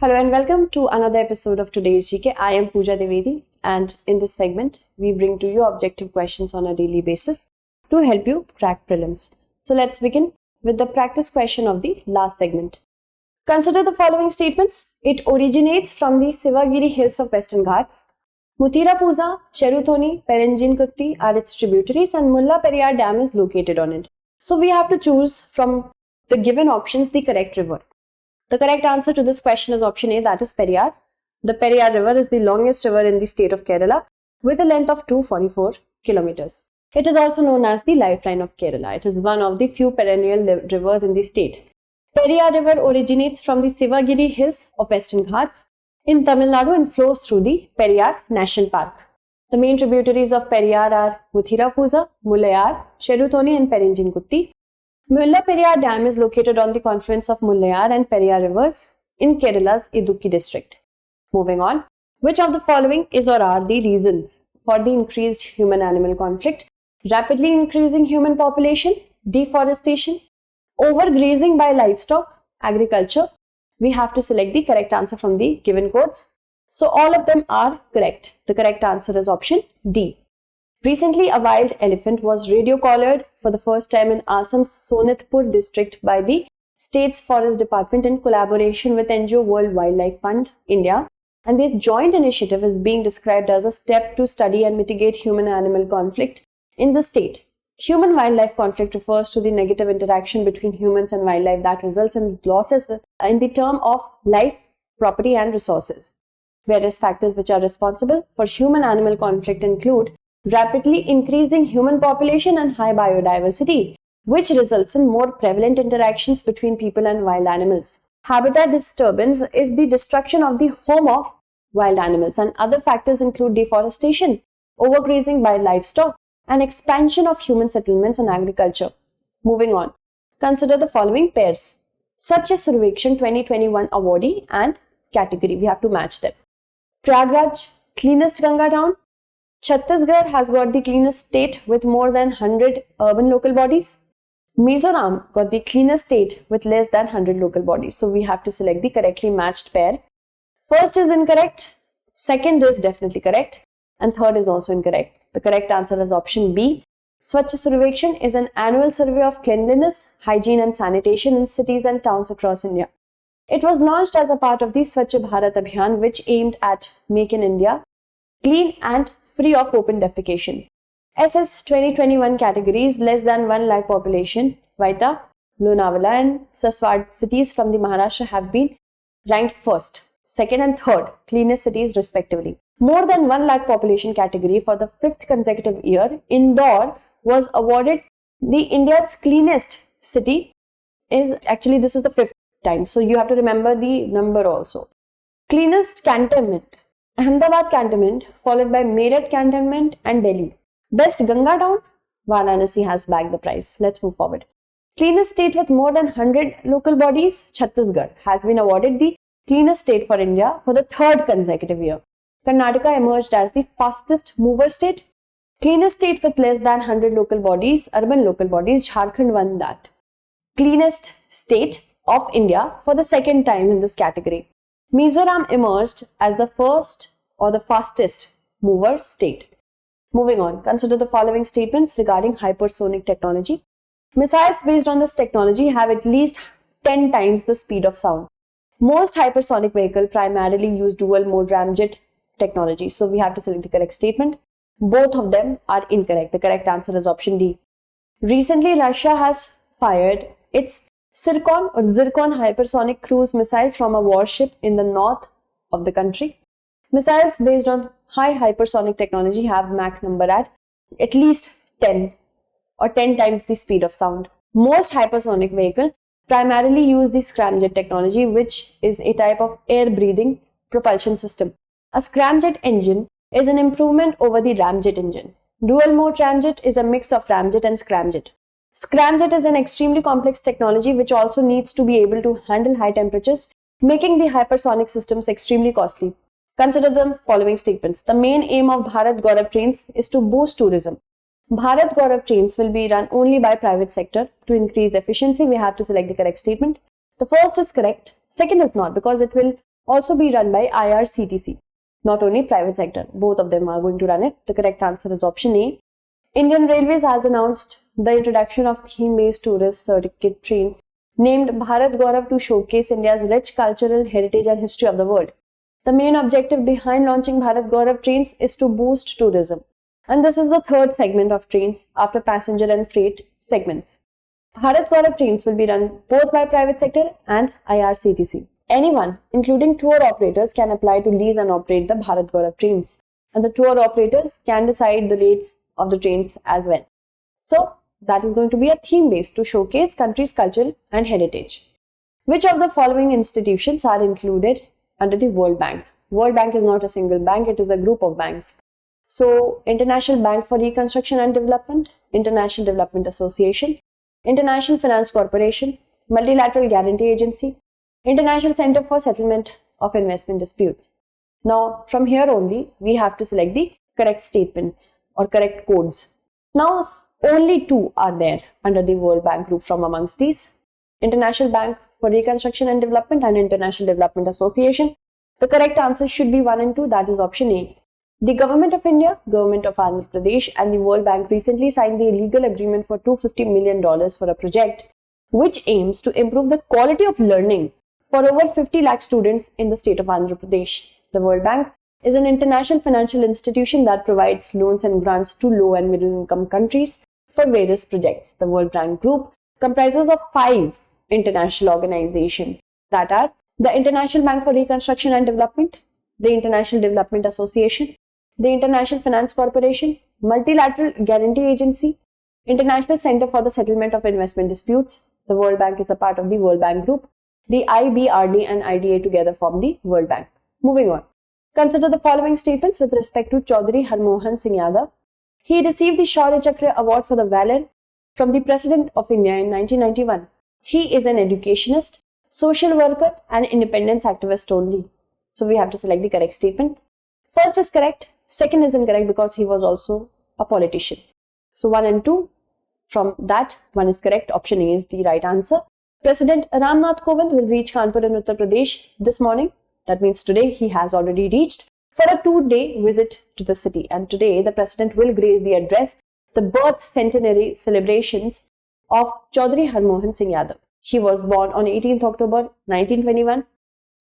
Hello and welcome to another episode of today's GK. I am Pooja Devedi, and in this segment, we bring to you objective questions on a daily basis to help you crack prelims. So let's begin with the practice question of the last segment. Consider the following statements. It originates from the Sivagiri hills of Western Ghats. Muthirapuza, Cherutoni, Perenjinkutti are its tributaries and Mulla Periyar Dam is located on it. So we have to choose from the given options the correct river. The correct answer to this question is option A, that is Periyar. The Periyar River is the longest river in the state of Kerala with a length of 244 kilometers. It is also known as the lifeline of Kerala. It is one of the few perennial rivers in the state. Periyar River originates from the Sivagiri hills of Western Ghats in Tamil Nadu and flows through the Periyar National Park. The main tributaries of Periyar are Muthirapuza, Mullayar, Cherutoni and Perenjinkutti. Mulla Periyar Dam is located on the confluence of Mullayar and Periyar rivers in Kerala's Idukki district. Moving on, which of the following is or are the reasons for the increased human-animal conflict? Rapidly increasing human population, deforestation, overgrazing by livestock, agriculture. We have to select the correct answer from the given codes. So all of them are correct. The correct answer is option D. Recently, a wild elephant was radio-collared for the first time in Assam's Sonitpur district by the state's forest department in collaboration with NGO World Wildlife Fund, India. And the joint initiative is being described as a step to study and mitigate human-animal conflict in the state. Human-wildlife conflict refers to the negative interaction between humans and wildlife that results in losses in the term of life, property and resources. Various factors which are responsible for human-animal conflict include rapidly increasing human population and high biodiversity, which results in more prevalent interactions between people and wild animals. Habitat disturbance is the destruction of the home of wild animals, and other factors include deforestation, overgrazing by livestock, and expansion of human settlements and agriculture. Moving on, consider the following pairs. Swachh Survekshan 2021 awardee and category. We have to match them. Prayagraj, cleanest Ganga town. Chhattisgarh has got the cleanest state with more than 100 urban local bodies. Mizoram got the cleanest state with less than 100 local bodies. So we have to select the correctly matched pair. First is incorrect, second is definitely correct, and third is also incorrect. The correct answer is option B. Swachh Survekshan is an annual survey of cleanliness, hygiene and sanitation in cities and towns across India. It was launched as a part of the Swachh Bharat Abhiyan, which aimed at making India clean and free of open defecation. SS 2021 categories less than 1 lakh population, Vaita, Lonavala and Saswad cities from the Maharashtra have been ranked first, second and third cleanest cities respectively. More than 1 lakh population category for the 5th consecutive year, Indore was awarded the India's cleanest city. This is the 5th time, so you have to remember the number also. Cleanest cantonment, Ahmedabad cantonment, followed by Meerut cantonment and Delhi. Best Ganga town, Varanasi has bagged the prize. Let's move forward. Cleanest state with more than 100 local bodies, Chhattisgarh has been awarded the cleanest state for India for the 3rd consecutive year. Karnataka emerged as the fastest mover state. Cleanest state with less than 100 local bodies, urban local bodies, Jharkhand won that. Cleanest state of India for the 2nd time in this category. Mizoram emerged as the first or the fastest mover state. Moving on, consider the following statements regarding hypersonic technology. Missiles based on this technology have at least 10 times the speed of sound. Most hypersonic vehicles primarily use dual mode ramjet technology. So we have to select the correct statement. Both of them are incorrect. The correct answer is option D. Recently, Russia has fired its Zircon hypersonic cruise missile from a warship in the north of the country. Missiles based on high hypersonic technology have Mach number at least 10 or 10 times the speed of sound. Most hypersonic vehicles primarily use the scramjet technology, which is a type of air-breathing propulsion system. A scramjet engine is an improvement over the ramjet engine. Dual-mode ramjet is a mix of ramjet and scramjet. Scramjet is an extremely complex technology which also needs to be able to handle high temperatures, making the hypersonic systems extremely costly. Consider the following statements. The main aim of Bharat Gaurav trains is to boost tourism. Bharat Gaurav trains will be run only by private sector. To increase efficiency, we have to select the correct statement. The first is correct. Second is not, because it will also be run by IRCTC, not only private sector. Both of them are going to run it. The correct answer is option A. Indian Railways has announced the introduction of theme-based tourist circuit train named Bharat Gaurav to showcase India's rich cultural heritage and history of the world. The main objective behind launching Bharat Gaurav trains is to boost tourism. And this is the third segment of trains after passenger and freight segments. Bharat Gaurav trains will be run both by private sector and IRCTC. Anyone, including tour operators, can apply to lease and operate the Bharat Gaurav trains. And the tour operators can decide the rates of the trains as well. So, that is going to be a theme based to showcase country's culture and heritage. Which of the following institutions are included under the World Bank? World Bank is not a single bank, it is a group of banks. So, International Bank for Reconstruction and Development, International Development Association, International Finance Corporation, Multilateral Guarantee Agency, International Center for Settlement of Investment Disputes. Now, from here only, we have to select the correct statements or correct codes. Now, only two are there under the World Bank group from amongst these. International Bank for Reconstruction and Development and International Development Association. The correct answer should be 1 and 2, that is option A. The Government of India, Government of Andhra Pradesh and the World Bank recently signed the legal agreement for $250 million for a project which aims to improve the quality of learning for over 50 lakh students in the state of Andhra Pradesh. The World Bank is an international financial institution that provides loans and grants to low and middle income countries for various projects. The World Bank Group comprises of 5 international organizations that are the International Bank for Reconstruction and Development, the International Development Association, the International Finance Corporation, Multilateral Guarantee Agency, International Center for the Settlement of Investment Disputes. The World Bank is a part of the World Bank Group. The IBRD and IDA together form the World Bank. Moving on. Consider the following statements with respect to Chaudhary Harmohan Singh Yadav. He received the Shaurya Chakra Award for the Valor from the President of India in 1991. He is an educationist, social worker and independence activist only. So we have to select the correct statement. First is correct, second is incorrect because he was also a politician. So 1 and 2, from that 1 is correct, option A is the right answer. President Ramnath Kovind will reach Kanpur in Uttar Pradesh this morning. That means today he has already reached for a 2-day visit to the city, and today the President will grace the address, the birth centenary celebrations of Chaudhary Harmohan Singh Yadav. He was born on 18th October 1921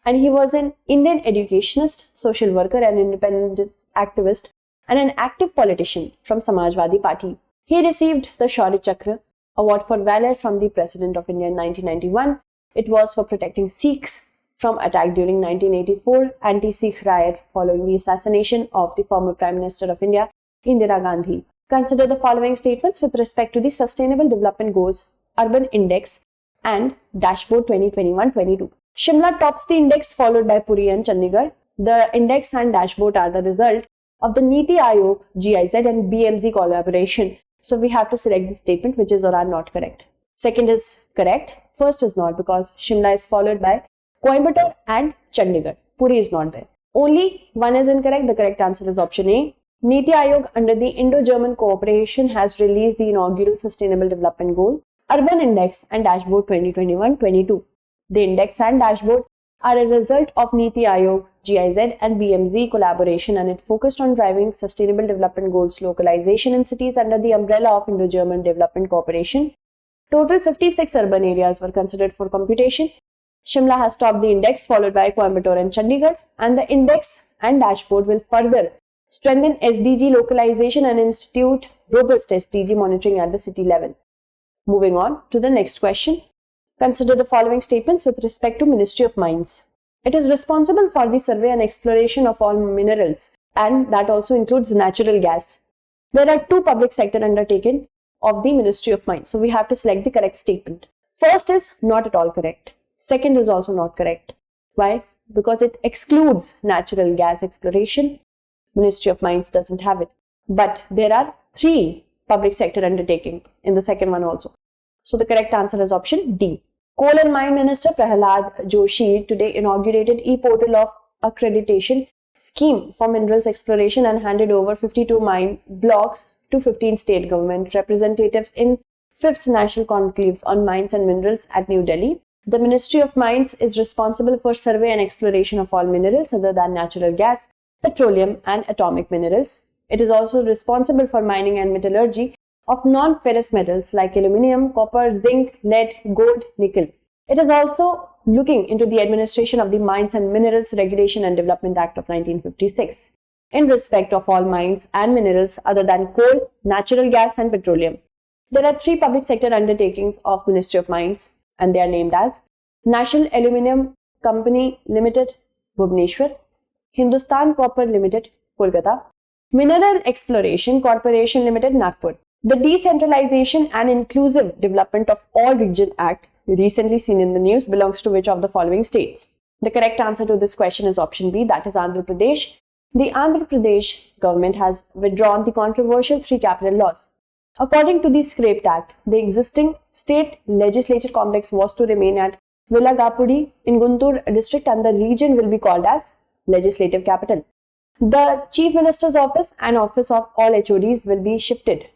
and he was an Indian educationist, social worker and independence activist and an active politician from Samajwadi Party. He received the Shaurya Chakra Award for Valor from the President of India in 1991. It was for protecting Sikhs from attack during 1984 anti-Sikh riot following the assassination of the former Prime Minister of India, Indira Gandhi. Consider the following statements with respect to the Sustainable Development Goals, Urban Index and Dashboard 2021-22. Shimla tops the index followed by Puri and Chandigarh. The index and dashboard are the result of the Niti Aayog, GIZ and BMZ collaboration. So we have to select the statement which is or are not correct. Second is correct. First is not because Shimla is followed by Coimbatore and Chandigarh. Puri is not there. Only one is incorrect. The correct answer is option A. Niti Aayog under the Indo-German cooperation has released the inaugural Sustainable Development Goal, Urban Index and Dashboard 2021-22. The index and dashboard are a result of Niti Aayog, GIZ and BMZ collaboration, and it focused on driving Sustainable Development Goals localization in cities under the umbrella of Indo-German Development Cooperation. Total 56 urban areas were considered for computation. Shimla has topped the index followed by Coimbatore and Chandigarh, and the index and dashboard will further strengthen SDG localization and institute robust SDG monitoring at the city level. Moving on to the next question. Consider the following statements with respect to Ministry of Mines. It is responsible for the survey and exploration of all minerals, and that also includes natural gas. There are 2 public sector undertakings of the Ministry of Mines. So we have to select the correct statement. First is not at all correct. Second is also not correct. Why? Because it excludes natural gas exploration. Ministry of Mines doesn't have it. But there are 3 public sector undertaking in the second one also. So the correct answer is option D. Coal and Mine Minister Prahalad Joshi today inaugurated e-portal of accreditation scheme for minerals exploration and handed over 52 mine blocks to 15 state government representatives in 5th National Conclaves on Mines and Minerals at New Delhi. The Ministry of Mines is responsible for survey and exploration of all minerals other than natural gas, petroleum, and atomic minerals. It is also responsible for mining and metallurgy of non-ferrous metals like aluminium, copper, zinc, lead, gold, nickel. It is also looking into the administration of the Mines and Minerals Regulation and Development Act of 1956 in respect of all mines and minerals other than coal, natural gas, and petroleum. There are 3 public sector undertakings of Ministry of Mines, and they are named as National Aluminium Company Limited, Bhubaneswar; Hindustan Copper Limited, Kolkata; Mineral Exploration Corporation Limited, Nagpur. The Decentralization and Inclusive Development of All Region Act, recently seen in the news, belongs to which of the following states? The correct answer to this question is option B, that is Andhra Pradesh. The Andhra Pradesh government has withdrawn the controversial 3 capital laws. According to the Scraped Act, the existing state legislature complex was to remain at Villagapudi in Guntur district, and the region will be called as legislative capital. The Chief Minister's office and office of all HODs will be shifted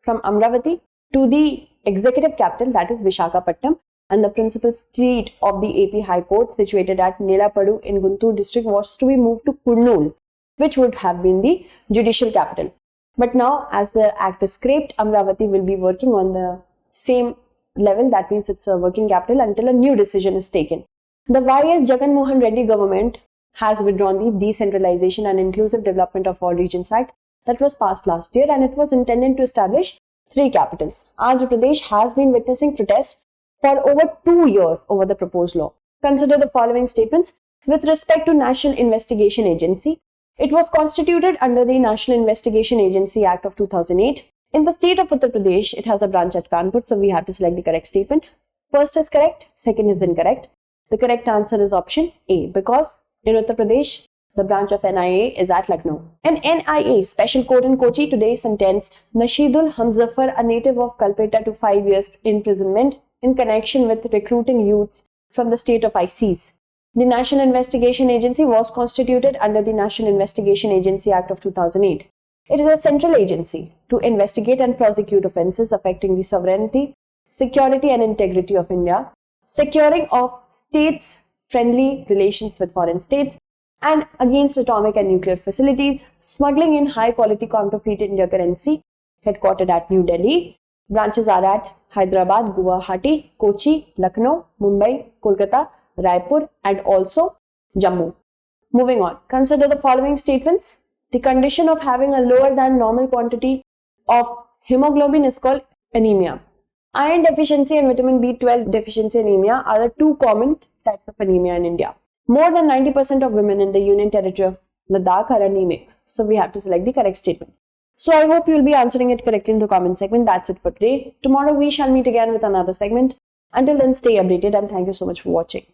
from Amravati to the executive capital, that is Vishakhapatnam, and the principal seat of the AP High Court, situated at Nelapadu in Guntur district, was to be moved to Kurnool, which would have been the judicial capital. But now, as the act is scrapped, Amravati will be working on the same level, that means it's a working capital until a new decision is taken. The YS Jagan Mohan Reddy government has withdrawn the Decentralization and Inclusive Development of All Regions Act that was passed last year, and it was intended to establish 3 capitals. Andhra Pradesh has been witnessing protests for over 2 years over the proposed law. Consider the following statements. With respect to National Investigation Agency, it was constituted under the National Investigation Agency Act of 2008. In the state of Uttar Pradesh, it has a branch at Kanpur, so we have to select the correct statement. First is correct, second is incorrect. The correct answer is option A, because in Uttar Pradesh, the branch of NIA is at Lucknow. An NIA special court in Kochi today sentenced Nasheedul Hamzafar, a native of Kalpetta, to 5 years imprisonment in connection with recruiting youths from the state of ISIS. The National Investigation Agency was constituted under the National Investigation Agency Act of 2008. It is a central agency to investigate and prosecute offences affecting the sovereignty, security and integrity of India, securing of states-friendly relations with foreign states, and against atomic and nuclear facilities, smuggling in high-quality counterfeit India currency, headquartered at New Delhi. Branches are at Hyderabad, Guwahati, Kochi, Lucknow, Mumbai, Kolkata, Raipur, and also Jammu. Moving on, consider the following statements. The condition of having a lower than normal quantity of hemoglobin is called anemia. Iron deficiency and vitamin B12 deficiency anemia are the 2 common types of anemia in India. More than 90% of women in the Union Territory of Ladakh are anemic. So we have to select the correct statement. So I hope you will be answering it correctly in the comment segment. That's it for today. Tomorrow we shall meet again with another segment. Until then, stay updated and thank you so much for watching.